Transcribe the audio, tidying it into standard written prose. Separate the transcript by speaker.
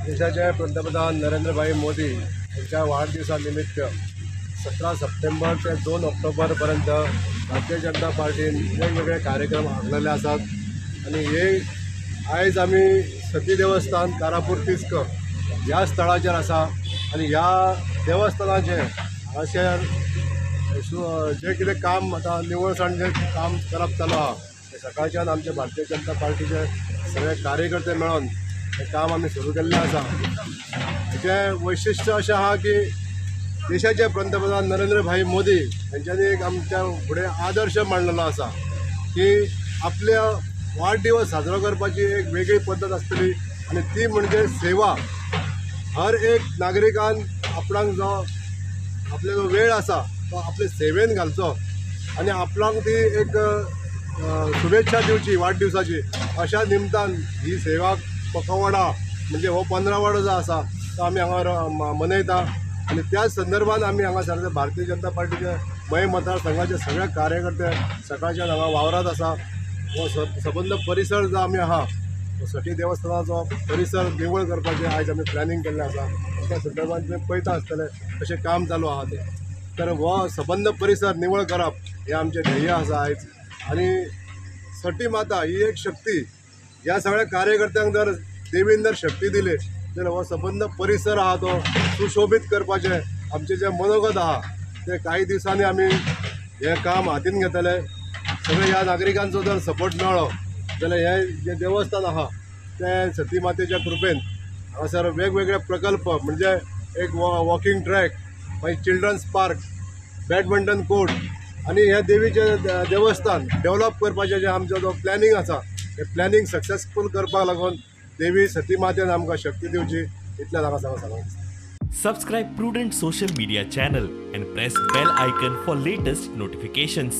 Speaker 1: देशाचे पंतप्रधान नरेंद्रभाई मोदी यांच्या वाढदिवसानिमित्त 17 सप्टेंबर ते 2 ऑक्टोबरपर्यंत भारतीय जनता पार्टीन वेगवेगळे कार्यक्रम आंखलेले आसात आणि हे आयज आमी सती देवस्थान कारापूर तिस्क ह्या स्थळाचेर आसा आणि ह्या देवस्थानाचे हांगासर जे कितें काम आतां निवळसाण जे काम करप चालू आहा ते सकाळच्यान आमचे भारतीय जनता पार्टीचे सगळे कार्यकर्ते मेळोन हे काम आमी सुरू केल्लें आसा। हेचें वैशिश्ट्य अशें आहा की देशाचे पंतप्रधान नरेंद्रभाई मोदी यांच्यानी एक आमच्या फुडें आदर्श मांडलेलो आसा की आपल्या वाडदिवस साजरो करपाची एक वेगळी पद्दत आसतली आणि ती म्हणजे सेवा। हर एक नागरिकान आपणाक जो आपले जो वेळ आसा तो आपले सेवेन घालचो आणि आपणाक ती एक शुभेच्छा दिवची वाडदिवसाची। अशा निमतान ही सेवा पखवाडा म्हणजे हो 15 वाडो जो आसा तो आमी हांगा मनयता आणि त्याच संदर्भात आमी हांगासर भारतीय जनता पार्टीचे मय मतदारसंघाचे सगळे कार्यकर्ते सकाळच्यान हांगा वावरात आसा। हो सबंद परिसर जो आमी आहा सटी देवस्थानाचो परिसर निवळ करपाचें आयज आमी प्लॅनिंग केल्लें आसा। त्या संदर्भात तुमी पळयता आसतलें कशें काम चालू आहा तें। तर हो सबंद परिसर निवळ करप हें आमचें ध्येय आसा आयज। आणि सटी माता ही एक शक्ती, ह्या सगळ्या कार्यकर्त्यांक जर देवीन जर शक्ती दिली तर हो सबंद परिसर आहा तो सुशोभीत करपाचें आमचें जें मनोगत आहा ते काही दिवसांनी आमी हें काम हातीन घेतले। सगळे ह्या नागरिकांचो जर सपोर्ट मेळ्ळो जाल्यार हें जें देवस्थान आहा तें सती मातेच्या कृपेन हांगासर वेगवेगळे प्रकल्प म्हणजे एक वॉकिंग ट्रॅक, मागीर चिल्ड्रन्स पार्क, बॅडमिंटन कोर्ट आणि ह्या देवीचें देवस्थान डेव्हलप करपाचें जें आमचो जो प्लॅनिंग आसा तें प्लॅनिंग सक्सेसफूल करपाक लागून देवी सती मातेन आमकां शक्ती दिवची इतलें हांगा सांगूंक।
Speaker 2: Subscribe Prudent social media channel and press bell icon for latest notifications.